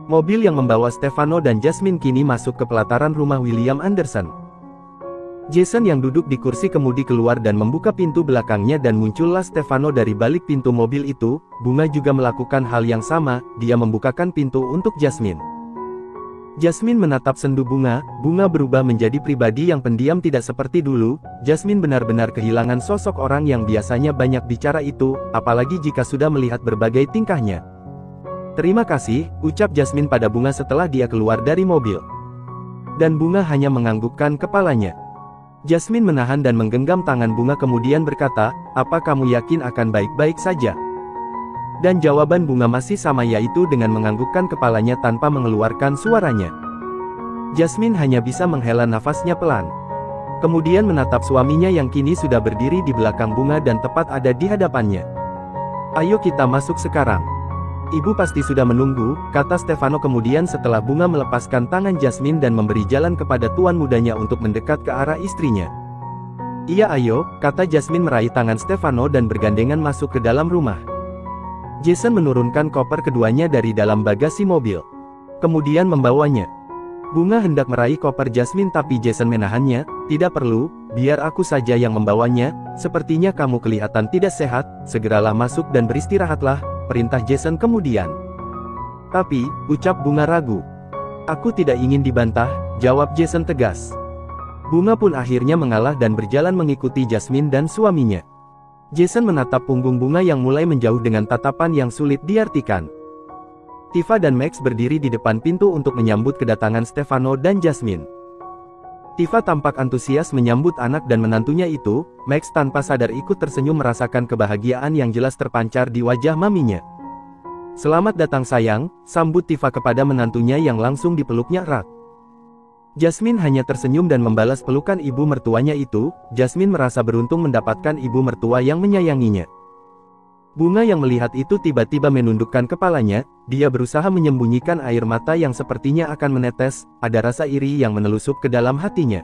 Mobil yang membawa Stefano dan Jasmine kini masuk ke pelataran rumah William Anderson. Jason yang duduk di kursi kemudi keluar dan membuka pintu belakangnya dan muncullah Stefano dari balik pintu mobil itu. Bunga juga melakukan hal yang sama, dia membukakan pintu untuk Jasmine. Jasmine menatap sendu Bunga berubah menjadi pribadi yang pendiam tidak seperti dulu. Jasmine benar-benar kehilangan sosok orang yang biasanya banyak bicara itu, apalagi jika sudah melihat berbagai tingkahnya. "Terima kasih," ucap Jasmine pada Bunga setelah dia keluar dari mobil. Dan Bunga hanya menganggukkan kepalanya. Jasmine menahan dan menggenggam tangan Bunga kemudian berkata, "Apa kamu yakin akan baik-baik saja?" Dan jawaban Bunga masih sama, yaitu dengan menganggukkan kepalanya tanpa mengeluarkan suaranya. Jasmine hanya bisa menghela nafasnya pelan. Kemudian menatap suaminya yang kini sudah berdiri di belakang Bunga dan tepat ada di hadapannya. "Ayo kita masuk sekarang. Ibu pasti sudah menunggu," kata Stefano kemudian setelah Bunga melepaskan tangan Jasmine dan memberi jalan kepada tuan mudanya untuk mendekat ke arah istrinya. "Iya ayo," kata Jasmine meraih tangan Stefano dan bergandengan masuk ke dalam rumah. Jason menurunkan koper keduanya dari dalam bagasi mobil. Kemudian membawanya. Bunga hendak meraih koper Jasmine tapi Jason menahannya. "Tidak perlu, biar aku saja yang membawanya, sepertinya kamu kelihatan tidak sehat, segeralah masuk dan beristirahatlah," perintah Jason kemudian. "Tapi," ucap Bunga ragu. "Aku tidak ingin dibantah," jawab Jason tegas. Bunga pun akhirnya mengalah dan berjalan mengikuti Jasmine dan suaminya. Jason menatap punggung Bunga yang mulai menjauh dengan tatapan yang sulit diartikan. Tifa dan Max berdiri di depan pintu untuk menyambut kedatangan Stefano dan Jasmine. Tifa tampak antusias menyambut anak dan menantunya itu. Max tanpa sadar ikut tersenyum merasakan kebahagiaan yang jelas terpancar di wajah maminya. "Selamat datang sayang," sambut Tifa kepada menantunya yang langsung dipeluknya erat. Jasmine hanya tersenyum dan membalas pelukan ibu mertuanya itu. Jasmine merasa beruntung mendapatkan ibu mertua yang menyayanginya. Bunga yang melihat itu tiba-tiba menundukkan kepalanya. Dia berusaha menyembunyikan air mata yang sepertinya akan menetes. Ada rasa iri yang menelusup ke dalam hatinya.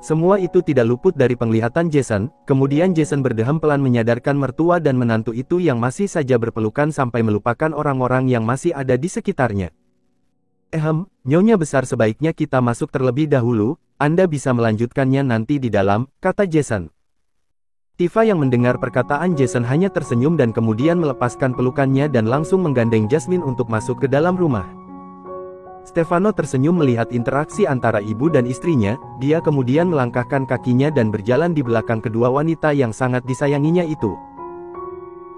Semua itu tidak luput dari penglihatan Jason. Kemudian Jason berdeham pelan menyadarkan mertua dan menantu itu yang masih saja berpelukan sampai melupakan orang-orang yang masih ada di sekitarnya. Nyonya besar, sebaiknya kita masuk terlebih dahulu, Anda bisa melanjutkannya nanti di dalam," kata Jason. Tifa yang mendengar perkataan Jason hanya tersenyum dan kemudian melepaskan pelukannya dan langsung menggandeng Jasmine untuk masuk ke dalam rumah. Stefano tersenyum melihat interaksi antara ibu dan istrinya. Dia kemudian melangkahkan kakinya dan berjalan di belakang kedua wanita yang sangat disayanginya itu.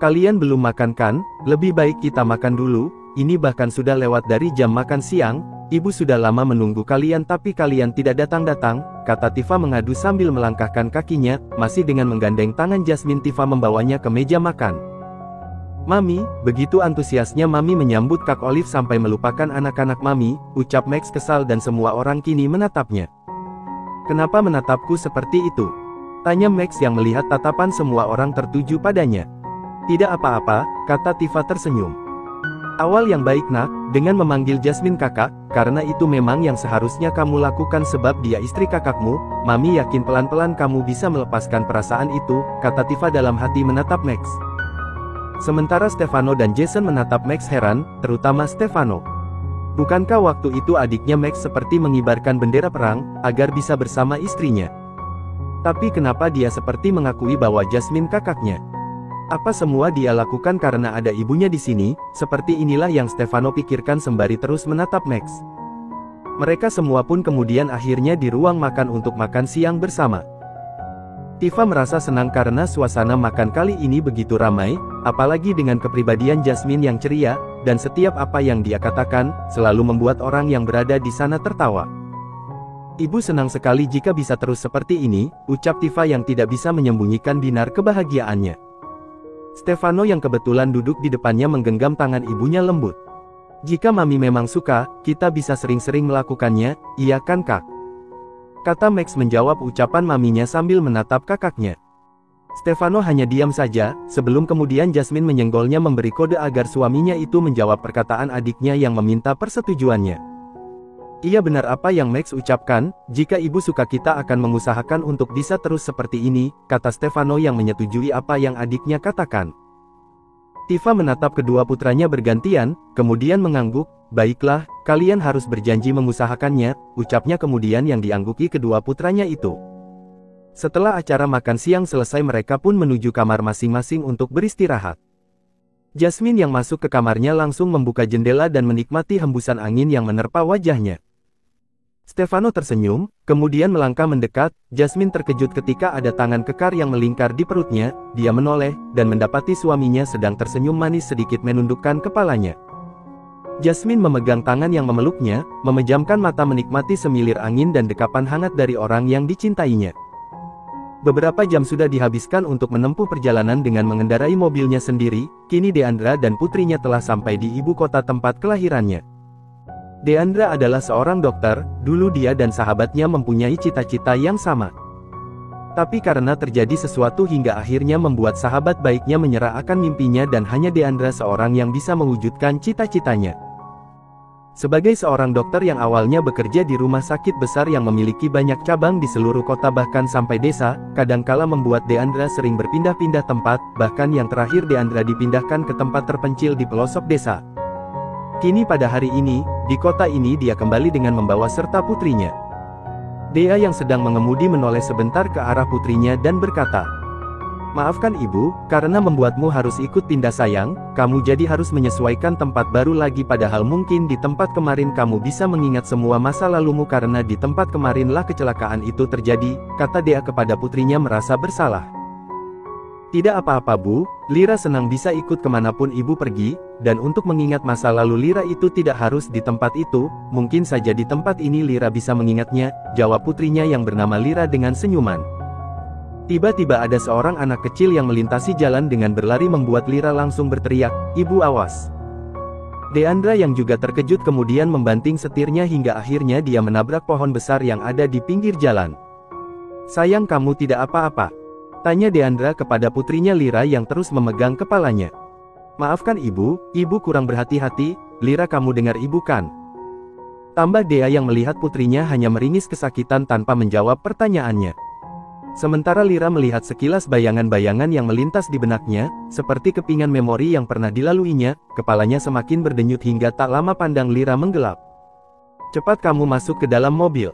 "Kalian belum makan kan? Lebih baik kita makan dulu. Ini bahkan sudah lewat dari jam makan siang. Ibu sudah lama menunggu kalian tapi kalian tidak datang-datang," kata Tifa mengadu sambil melangkahkan kakinya. Masih dengan menggandeng tangan Jasmine, Tifa membawanya ke meja makan. "Mami," begitu antusiasnya Mami menyambut Kak Olive sampai melupakan anak-anak Mami, ucap Max kesal dan semua orang kini menatapnya. "Kenapa menatapku seperti itu?" tanya Max yang melihat tatapan semua orang tertuju padanya. "Tidak apa-apa," kata Tifa tersenyum. "Awal yang baik nak, dengan memanggil Jasmine kakak, karena itu memang yang seharusnya kamu lakukan sebab dia istri kakakmu. Mami yakin pelan-pelan kamu bisa melepaskan perasaan itu," kata Tifa dalam hati menatap Max. Sementara Stefano dan Jason menatap Max heran, terutama Stefano. Bukankah waktu itu adiknya Max seperti mengibarkan bendera perang, agar bisa bersama istrinya? Tapi kenapa dia seperti mengakui bahwa Jasmine kakaknya? Apa semua dia lakukan karena ada ibunya di sini? Seperti inilah yang Stefano pikirkan sembari terus menatap Max. Mereka semua pun kemudian akhirnya di ruang makan untuk makan siang bersama. Tifa merasa senang karena suasana makan kali ini begitu ramai, apalagi dengan kepribadian Jasmine yang ceria, dan setiap apa yang dia katakan, selalu membuat orang yang berada di sana tertawa. "Ibu senang sekali jika bisa terus seperti ini," ucap Tifa yang tidak bisa menyembunyikan binar kebahagiaannya. Stefano yang kebetulan duduk di depannya menggenggam tangan ibunya lembut. "Jika Mami memang suka, kita bisa sering-sering melakukannya, iya kan Kak?" kata Max menjawab ucapan maminya sambil menatap kakaknya. Stefano hanya diam saja, sebelum kemudian Jasmine menyenggolnya memberi kode agar suaminya itu menjawab perkataan adiknya yang meminta persetujuannya. "Iya benar apa yang Max ucapkan, jika ibu suka kita akan mengusahakan untuk bisa terus seperti ini," kata Stefano yang menyetujui apa yang adiknya katakan. Tifa menatap kedua putranya bergantian, kemudian mengangguk. Baiklah, kalian harus berjanji mengusahakannya, ucapnya kemudian yang diangguki kedua putranya itu. Setelah acara makan siang selesai mereka pun menuju kamar masing-masing untuk beristirahat. Jasmine yang masuk ke kamarnya langsung membuka jendela dan menikmati hembusan angin yang menerpa wajahnya. Stefano tersenyum, kemudian melangkah mendekat. Jasmine terkejut ketika ada tangan kekar yang melingkar di perutnya. Dia menoleh, dan mendapati suaminya sedang tersenyum manis sedikit menundukkan kepalanya. Jasmine memegang tangan yang memeluknya, memejamkan mata menikmati semilir angin dan dekapan hangat dari orang yang dicintainya. Beberapa jam sudah dihabiskan untuk menempuh perjalanan dengan mengendarai mobilnya sendiri. Kini Deandra dan putrinya telah sampai di ibu kota tempat kelahirannya. Deandra adalah seorang dokter. Dulu dia dan sahabatnya mempunyai cita-cita yang sama. Tapi karena terjadi sesuatu hingga akhirnya membuat sahabat baiknya menyerah akan mimpinya dan hanya Deandra seorang yang bisa mewujudkan cita-citanya. Sebagai seorang dokter yang awalnya bekerja di rumah sakit besar yang memiliki banyak cabang di seluruh kota bahkan sampai desa, kadangkala membuat Deandra sering berpindah-pindah tempat, bahkan yang terakhir Deandra dipindahkan ke tempat terpencil di pelosok desa. Kini pada hari ini, di kota ini dia kembali dengan membawa serta putrinya. Dea yang sedang mengemudi menoleh sebentar ke arah putrinya dan berkata, "Maafkan ibu, karena membuatmu harus ikut pindah sayang, kamu jadi harus menyesuaikan tempat baru lagi padahal mungkin di tempat kemarin kamu bisa mengingat semua masa lalumu karena di tempat kemarinlah kecelakaan itu terjadi," kata Dea kepada putrinya merasa bersalah. "Tidak apa-apa Bu, Lira senang bisa ikut kemanapun ibu pergi, dan untuk mengingat masa lalu Lira itu tidak harus di tempat itu, mungkin saja di tempat ini Lira bisa mengingatnya," jawab putrinya yang bernama Lira dengan senyuman. Tiba-tiba ada seorang anak kecil yang melintasi jalan dengan berlari membuat Lira langsung berteriak, "Ibu awas!" Deandra yang juga terkejut kemudian membanting setirnya hingga akhirnya dia menabrak pohon besar yang ada di pinggir jalan. "Sayang kamu tidak apa-apa?" tanya Deandra kepada putrinya Lira yang terus memegang kepalanya. "Maafkan ibu, ibu kurang berhati-hati, Lira kamu dengar ibu kan?" tambah Dea yang melihat putrinya hanya meringis kesakitan tanpa menjawab pertanyaannya. Sementara Lira melihat sekilas bayangan-bayangan yang melintas di benaknya, seperti kepingan memori yang pernah dilaluinya, kepalanya semakin berdenyut hingga tak lama pandang Lira menggelap. "Cepat kamu masuk ke dalam mobil,"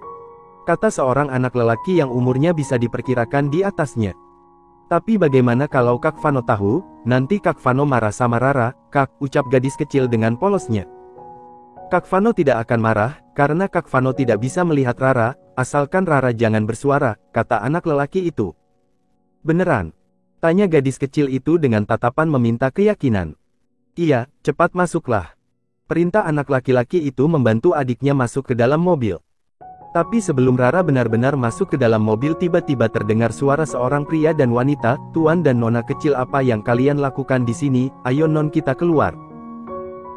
kata seorang anak lelaki yang umurnya bisa diperkirakan di atasnya. "Tapi bagaimana kalau Kak Vano tahu? Nanti Kak Vano marah sama Rara, Kak," ucap gadis kecil dengan polosnya. "Kak Vano tidak akan marah, karena Kak Vano tidak bisa melihat Rara, asalkan Rara jangan bersuara," kata anak lelaki itu. "Beneran?" tanya gadis kecil itu dengan tatapan meminta keyakinan. "Iya, cepat masuklah," perintah anak laki-laki itu membantu adiknya masuk ke dalam mobil. Tapi sebelum Rara benar-benar masuk ke dalam mobil tiba-tiba terdengar suara seorang pria dan wanita, "Tuan dan Nona kecil apa yang kalian lakukan di sini, ayo Non kita keluar.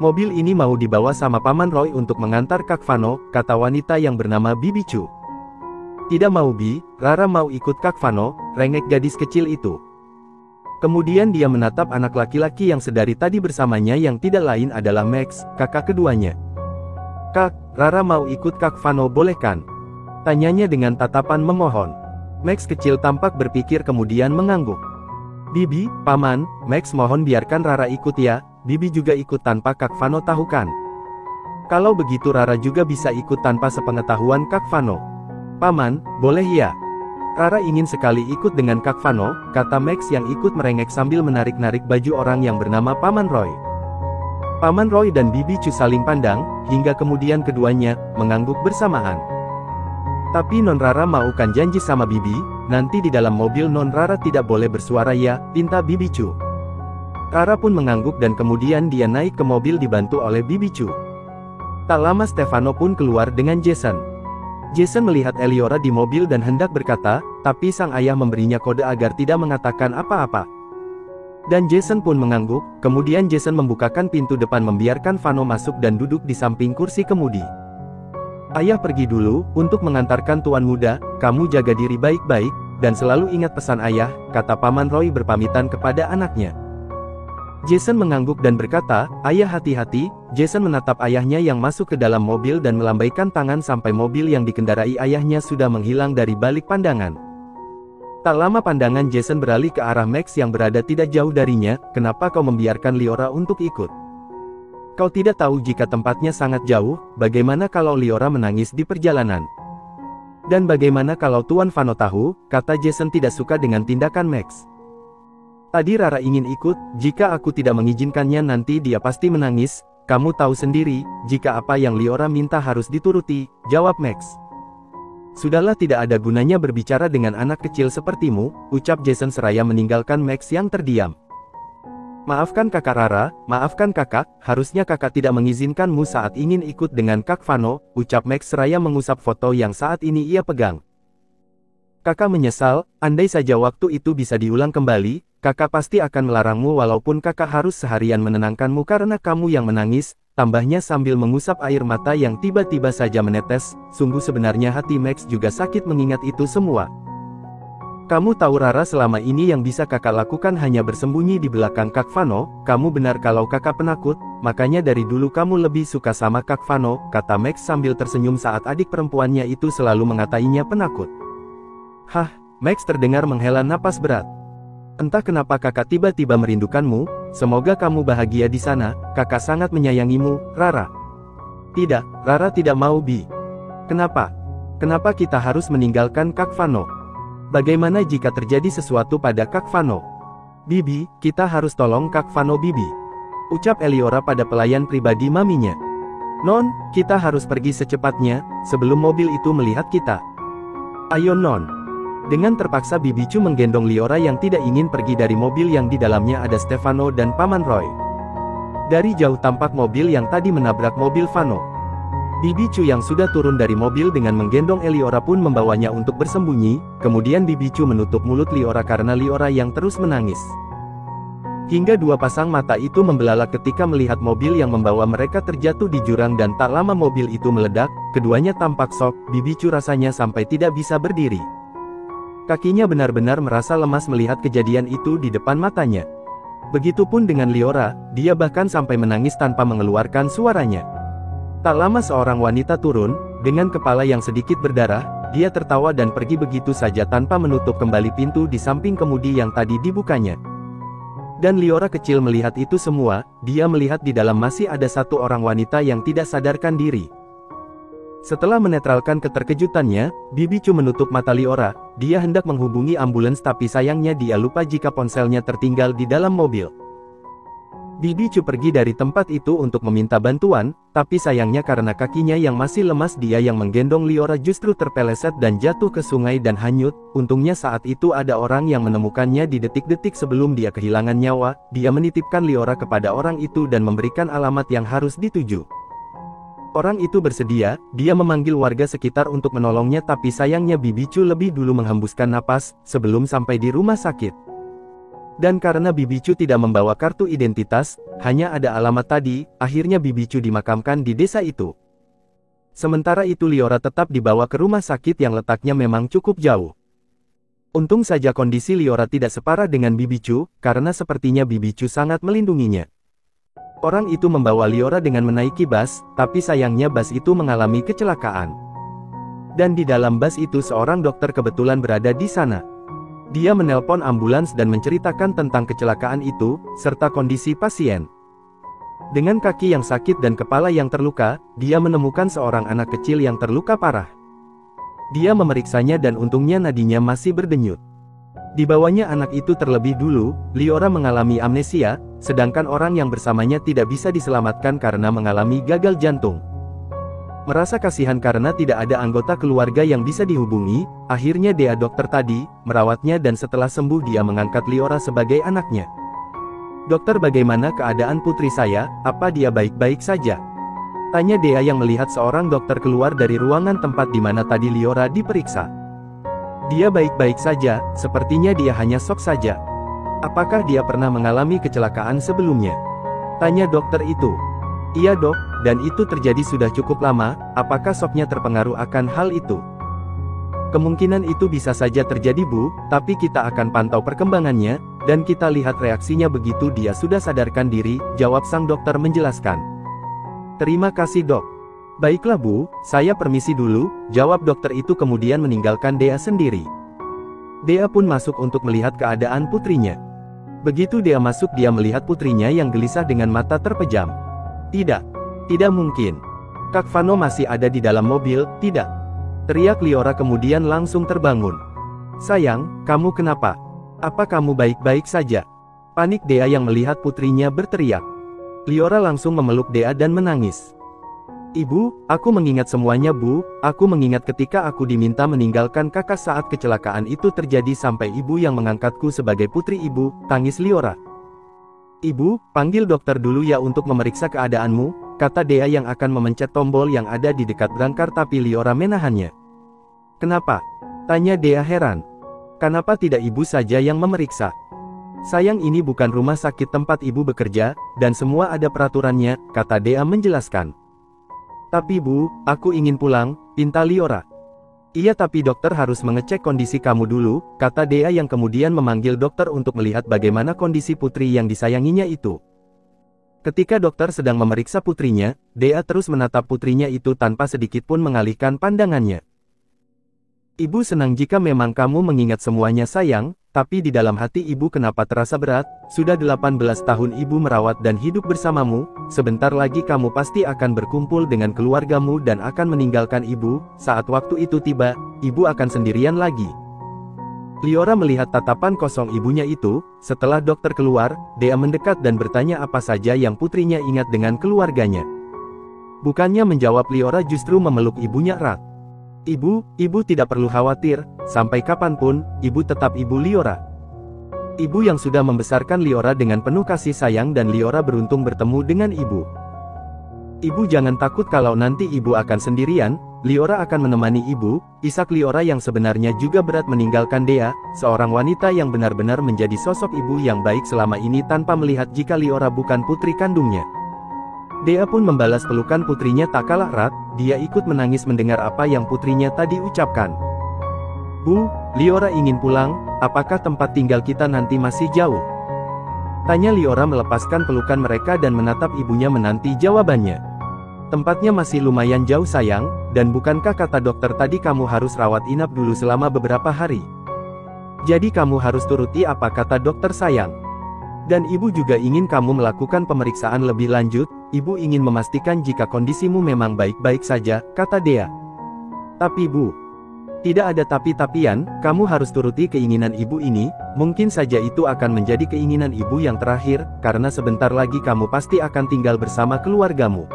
Mobil ini mau dibawa sama Paman Roy untuk mengantar Kak Vano," kata wanita yang bernama Bibi Chu. "Tidak mau Bi, Rara mau ikut Kak Vano," rengek gadis kecil itu. Kemudian dia menatap anak laki-laki yang sedari tadi bersamanya yang tidak lain adalah Max, kakak keduanya. "Kak, Rara mau ikut Kak Vano boleh kan?" tanyanya dengan tatapan memohon. Max kecil tampak berpikir kemudian mengangguk. "Bibi, Paman, Max mohon biarkan Rara ikut ya, Bibi juga ikut tanpa Kak Vano tahu kan? Kalau begitu Rara juga bisa ikut tanpa sepengetahuan Kak Vano." "Paman, boleh ya? Rara ingin sekali ikut dengan Kak Vano," kata Max yang ikut merengek sambil menarik-narik baju orang yang bernama Paman Roy. Paman Roy dan Bibi Chu saling pandang, hingga kemudian keduanya mengangguk bersamaan. "Tapi Non Rara maukan janji sama Bibi, nanti di dalam mobil Non Rara tidak boleh bersuara ya," pinta Bibi Chu. Rara pun mengangguk dan kemudian dia naik ke mobil dibantu oleh Bibi Chu. Tak lama Stefano pun keluar dengan Jason. Jason melihat Eliora di mobil dan hendak berkata, tapi sang ayah memberinya kode agar tidak mengatakan apa-apa. Dan Jason pun mengangguk, kemudian Jason membukakan pintu depan membiarkan Vano masuk dan duduk di samping kursi kemudi. "Ayah pergi dulu, untuk mengantarkan Tuan Muda, kamu jaga diri baik-baik, dan selalu ingat pesan ayah," kata Paman Roy berpamitan kepada anaknya. Jason mengangguk dan berkata, "Ayah hati-hati." Jason menatap ayahnya yang masuk ke dalam mobil dan melambaikan tangan sampai mobil yang dikendarai ayahnya sudah menghilang dari balik pandangan. Tak lama pandangan Jason beralih ke arah Max yang berada tidak jauh darinya. Kenapa kau membiarkan Liora untuk ikut? Kau tidak tahu jika tempatnya sangat jauh, bagaimana kalau Liora menangis di perjalanan? Dan bagaimana kalau Tuan Fano tahu, kata Jason tidak suka dengan tindakan Max. Tadi Rara ingin ikut, jika aku tidak mengizinkannya nanti dia pasti menangis. Kamu tahu sendiri, jika apa yang Liora minta harus dituruti, jawab Max. Sudahlah, tidak ada gunanya berbicara dengan anak kecil sepertimu, ucap Jason seraya meninggalkan Max yang terdiam. Maafkan kakak Rara, maafkan kakak, harusnya kakak tidak mengizinkanmu saat ingin ikut dengan Kak Fano, ucap Max seraya mengusap foto yang saat ini ia pegang. Kakak menyesal, andai saja waktu itu bisa diulang kembali, kakak pasti akan melarangmu walaupun kakak harus seharian menenangkanmu karena kamu yang menangis, tambahnya sambil mengusap air mata yang tiba-tiba saja menetes. Sungguh sebenarnya hati Max juga sakit mengingat itu semua. Kamu tahu Rara, selama ini yang bisa kakak lakukan hanya bersembunyi di belakang Kak Fano. Kamu benar kalau kakak penakut, makanya dari dulu kamu lebih suka sama Kak Fano, kata Max sambil tersenyum saat adik perempuannya itu selalu mengatainya penakut. Hah, Max terdengar menghela napas berat. Entah kenapa kakak tiba-tiba merindukanmu, semoga kamu bahagia di sana, kakak sangat menyayangimu, Rara. Tidak, Rara tidak mau Bi. Kenapa? Kenapa kita harus meninggalkan Kak Fano? Bagaimana jika terjadi sesuatu pada Kak Fano? Bibi, kita harus tolong Kak Fano Bibi, ucap Eliora pada pelayan pribadi maminya. Non, kita harus pergi secepatnya, sebelum mobil itu melihat kita. Ayo Non. Dengan terpaksa Bibi Chu menggendong Liora yang tidak ingin pergi dari mobil yang di dalamnya ada Stefano dan Paman Roy. Dari jauh tampak mobil yang tadi menabrak mobil Fano. Bibi Chu yang sudah turun dari mobil dengan menggendong Eliora pun membawanya untuk bersembunyi, kemudian Bibi Chu menutup mulut Liora karena Liora yang terus menangis. Hingga dua pasang mata itu membelalak ketika melihat mobil yang membawa mereka terjatuh di jurang dan tak lama mobil itu meledak, keduanya tampak shock. Bibi Chu rasanya sampai tidak bisa berdiri. Kakinya benar-benar merasa lemas melihat kejadian itu di depan matanya. Begitupun dengan Liora, dia bahkan sampai menangis tanpa mengeluarkan suaranya. Tak lama seorang wanita turun, dengan kepala yang sedikit berdarah, dia tertawa dan pergi begitu saja tanpa menutup kembali pintu di samping kemudi yang tadi dibukanya. Dan Liora kecil melihat itu semua, dia melihat di dalam masih ada satu orang wanita yang tidak sadarkan diri. Setelah menetralkan keterkejutannya, Bibi Chu menutup mata Liora. Dia hendak menghubungi ambulans tapi sayangnya dia lupa jika ponselnya tertinggal di dalam mobil. Bibi Chu pergi dari tempat itu untuk meminta bantuan, tapi sayangnya karena kakinya yang masih lemas dia yang menggendong Liora justru terpeleset dan jatuh ke sungai dan hanyut. Untungnya saat itu ada orang yang menemukannya di detik-detik sebelum dia kehilangan nyawa. Dia menitipkan Liora kepada orang itu dan memberikan alamat yang harus dituju. Orang itu bersedia, dia memanggil warga sekitar untuk menolongnya tapi sayangnya Bibi Chu lebih dulu menghembuskan napas, sebelum sampai di rumah sakit. Dan karena Bibi Chu tidak membawa kartu identitas, hanya ada alamat tadi, akhirnya Bibi Chu dimakamkan di desa itu. Sementara itu Liora tetap dibawa ke rumah sakit yang letaknya memang cukup jauh. Untung saja kondisi Liora tidak separah dengan Bibi Chu, karena sepertinya Bibi Chu sangat melindunginya. Orang itu membawa Liora dengan menaiki bus, tapi sayangnya bus itu mengalami kecelakaan. Dan di dalam bus itu seorang dokter kebetulan berada di sana. Dia menelpon ambulans dan menceritakan tentang kecelakaan itu, serta kondisi pasien. Dengan kaki yang sakit dan kepala yang terluka, dia menemukan seorang anak kecil yang terluka parah. Dia memeriksanya dan untungnya nadinya masih berdenyut. Dibawanya anak itu terlebih dulu, Liora mengalami amnesia, sedangkan orang yang bersamanya tidak bisa diselamatkan karena mengalami gagal jantung. Merasa kasihan karena tidak ada anggota keluarga yang bisa dihubungi, akhirnya dia dokter tadi, merawatnya dan setelah sembuh dia mengangkat Liora sebagai anaknya. Dokter, bagaimana keadaan putri saya, apa dia baik-baik saja? Tanya Dea yang melihat seorang dokter keluar dari ruangan tempat di mana tadi Liora diperiksa. Dia baik-baik saja, sepertinya dia hanya shock saja. Apakah dia pernah mengalami kecelakaan sebelumnya? Tanya dokter itu. Iya dok, dan itu terjadi sudah cukup lama, apakah shocknya terpengaruh akan hal itu? Kemungkinan itu bisa saja terjadi Bu, tapi kita akan pantau perkembangannya, dan kita lihat reaksinya begitu dia sudah sadarkan diri, jawab sang dokter menjelaskan. Terima kasih dok. Baiklah Bu, saya permisi dulu, jawab dokter itu kemudian meninggalkan Dea sendiri. Dea pun masuk untuk melihat keadaan putrinya. Begitu Dea masuk, dia melihat putrinya yang gelisah dengan mata terpejam. Tidak. Tidak mungkin. Kak Vano masih ada di dalam mobil, tidak. Teriak Liora kemudian langsung terbangun. Sayang, kamu kenapa? Apa kamu baik-baik saja? Panik Dea yang melihat putrinya berteriak. Liora langsung memeluk Dea dan menangis. Ibu, aku mengingat semuanya Bu, aku mengingat ketika aku diminta meninggalkan kakak saat kecelakaan itu terjadi sampai ibu yang mengangkatku sebagai putri ibu, tangis Liora. Ibu, panggil dokter dulu ya untuk memeriksa keadaanmu, kata Dea yang akan memencet tombol yang ada di dekat berangkar tapi Liora menahannya. Kenapa? Tanya Dea heran. Kenapa tidak ibu saja yang memeriksa? Sayang, ini bukan rumah sakit tempat ibu bekerja, dan semua ada peraturannya, kata Dea menjelaskan. Tapi Bu, aku ingin pulang, pinta Liora. Iya tapi dokter harus mengecek kondisi kamu dulu, kata Dea yang kemudian memanggil dokter untuk melihat bagaimana kondisi putri yang disayanginya itu. Ketika dokter sedang memeriksa putrinya, Dea terus menatap putrinya itu tanpa sedikit pun mengalihkan pandangannya. Ibu senang jika memang kamu mengingat semuanya sayang, tapi di dalam hati ibu kenapa terasa berat? Sudah 18 tahun ibu merawat dan hidup bersamamu, sebentar lagi kamu pasti akan berkumpul dengan keluargamu dan akan meninggalkan ibu, saat waktu itu tiba, ibu akan sendirian lagi. Liora melihat tatapan kosong ibunya itu, setelah dokter keluar, Dea mendekat dan bertanya apa saja yang putrinya ingat dengan keluarganya. Bukannya menjawab, Liora justru memeluk ibunya erat. Ibu tidak perlu khawatir, sampai kapanpun, ibu tetap ibu Liora. Ibu yang sudah membesarkan Liora dengan penuh kasih sayang dan Liora beruntung bertemu dengan ibu. Ibu jangan takut kalau nanti ibu akan sendirian, Liora akan menemani ibu. Isak Liora yang sebenarnya juga berat meninggalkan Dea, seorang wanita yang benar-benar menjadi sosok ibu yang baik selama ini tanpa melihat jika Liora bukan putri kandungnya. Dea pun membalas pelukan putrinya tak kalah erat, dia ikut menangis mendengar apa yang putrinya tadi ucapkan. Bu, Liora ingin pulang, apakah tempat tinggal kita nanti masih jauh? Tanya Liora melepaskan pelukan mereka dan menatap ibunya menanti jawabannya. Tempatnya masih lumayan jauh sayang, dan bukankah kata dokter tadi kamu harus rawat inap dulu selama beberapa hari? Jadi kamu harus turuti apa kata dokter sayang. Dan ibu juga ingin kamu melakukan pemeriksaan lebih lanjut, ibu ingin memastikan jika kondisimu memang baik-baik saja, kata Dea. Tapi Bu, tidak ada tapi-tapian, kamu harus turuti keinginan ibu ini, mungkin saja itu akan menjadi keinginan ibu yang terakhir, karena sebentar lagi kamu pasti akan tinggal bersama keluargamu.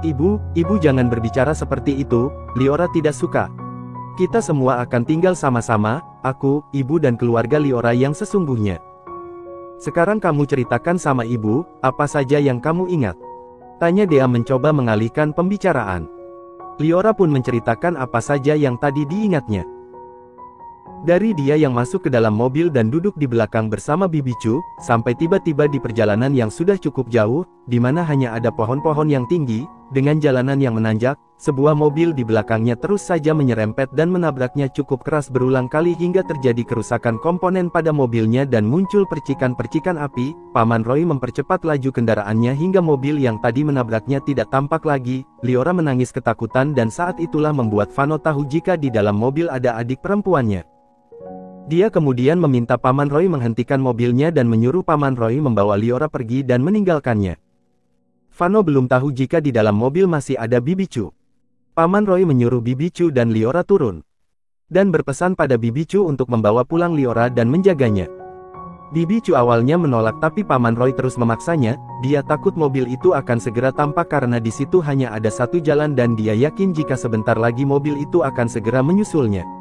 Ibu jangan berbicara seperti itu, Liora tidak suka. Kita semua akan tinggal sama-sama, aku, ibu dan keluarga Liora yang sesungguhnya. Sekarang kamu ceritakan sama ibu, apa saja yang kamu ingat? Tanya Dea mencoba mengalihkan pembicaraan. Liora pun menceritakan apa saja yang tadi diingatnya. Dari dia yang masuk ke dalam mobil dan duduk di belakang bersama Bibi Chu, sampai tiba-tiba di perjalanan yang sudah cukup jauh, di mana hanya ada pohon-pohon yang tinggi, dengan jalanan yang menanjak, sebuah mobil di belakangnya terus saja menyerempet dan menabraknya cukup keras berulang kali hingga terjadi kerusakan komponen pada mobilnya dan muncul percikan-percikan api. Paman Roy mempercepat laju kendaraannya hingga mobil yang tadi menabraknya tidak tampak lagi. Liora menangis ketakutan dan saat itulah membuat Vano tahu jika di dalam mobil ada adik perempuannya. Dia kemudian meminta Paman Roy menghentikan mobilnya dan menyuruh Paman Roy membawa Liora pergi dan meninggalkannya. Vano belum tahu jika di dalam mobil masih ada Bibi Chu. Paman Roy menyuruh Bibi Chu dan Liora turun. Dan berpesan pada Bibi Chu untuk membawa pulang Liora dan menjaganya. Bibi Chu awalnya menolak tapi Paman Roy terus memaksanya, dia takut mobil itu akan segera tampak karena di situ hanya ada satu jalan dan dia yakin jika sebentar lagi mobil itu akan segera menyusulnya.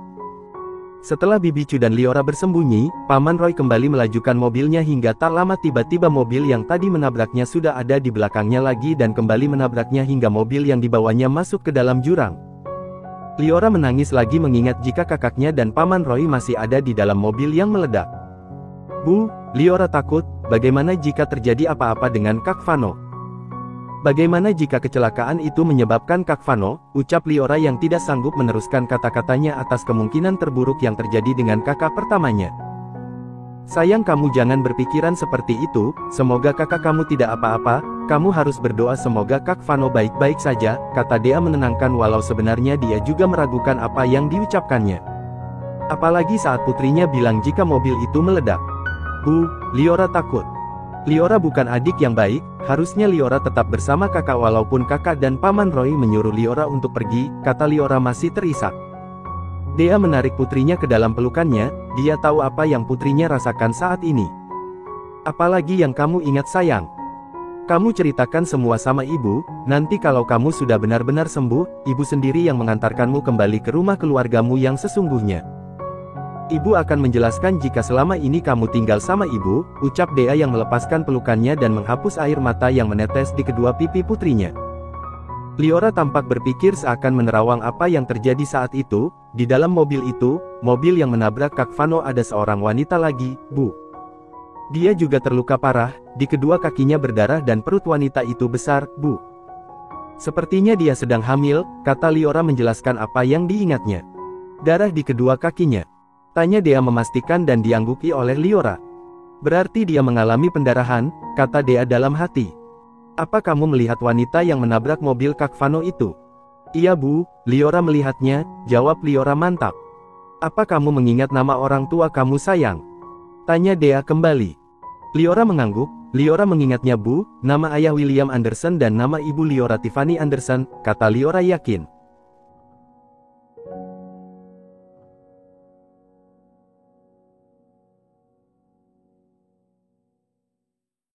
Setelah Bibi Chu dan Liora bersembunyi, Paman Roy kembali melajukan mobilnya hingga tak lama tiba-tiba mobil yang tadi menabraknya sudah ada di belakangnya lagi dan kembali menabraknya hingga mobil yang dibawanya masuk ke dalam jurang. Liora menangis lagi mengingat jika kakaknya dan Paman Roy masih ada di dalam mobil yang meledak. Bu, Liora takut, bagaimana jika terjadi apa-apa dengan Kak Vano? Bagaimana jika kecelakaan itu menyebabkan Kak Vano, ucap Liora yang tidak sanggup meneruskan kata-katanya atas kemungkinan terburuk yang terjadi dengan kakak pertamanya. Sayang kamu jangan berpikiran seperti itu, semoga kakak kamu tidak apa-apa, kamu harus berdoa semoga Kak Vano baik-baik saja, kata Dea menenangkan walau sebenarnya dia juga meragukan apa yang diucapkannya. Apalagi saat putrinya bilang jika mobil itu meledak. Bu, Liora takut. Liora bukan adik yang baik, harusnya Liora tetap bersama kakak walaupun kakak dan Paman Roy menyuruh Liora untuk pergi, kata Liora masih terisak. Dea menarik putrinya ke dalam pelukannya, dia tahu apa yang putrinya rasakan saat ini. Apalagi yang kamu ingat sayang? Kamu ceritakan semua sama ibu, nanti kalau kamu sudah benar-benar sembuh, ibu sendiri yang mengantarkanmu kembali ke rumah keluargamu yang sesungguhnya. Ibu akan menjelaskan jika selama ini kamu tinggal sama ibu, ucap Dea yang melepaskan pelukannya dan menghapus air mata yang menetes di kedua pipi putrinya. Liora tampak berpikir seakan menerawang apa yang terjadi saat itu, di dalam mobil itu, mobil yang menabrak Kak Vano ada seorang wanita lagi, Bu. Dia juga terluka parah, di kedua kakinya berdarah dan perut wanita itu besar, Bu. Sepertinya dia sedang hamil, kata Liora menjelaskan apa yang diingatnya. Darah di kedua kakinya. Tanya Dea memastikan dan diangguki oleh Liora. Berarti dia mengalami pendarahan, kata Dea dalam hati. Apa kamu melihat wanita yang menabrak mobil Kak Vano itu? Iya Bu, Liora melihatnya, jawab Liora mantap. Apa kamu mengingat nama orang tua kamu sayang? Tanya Dea kembali. Liora mengangguk, Liora mengingatnya Bu, nama ayah William Anderson dan nama ibu Liora Tiffany Anderson, kata Liora yakin.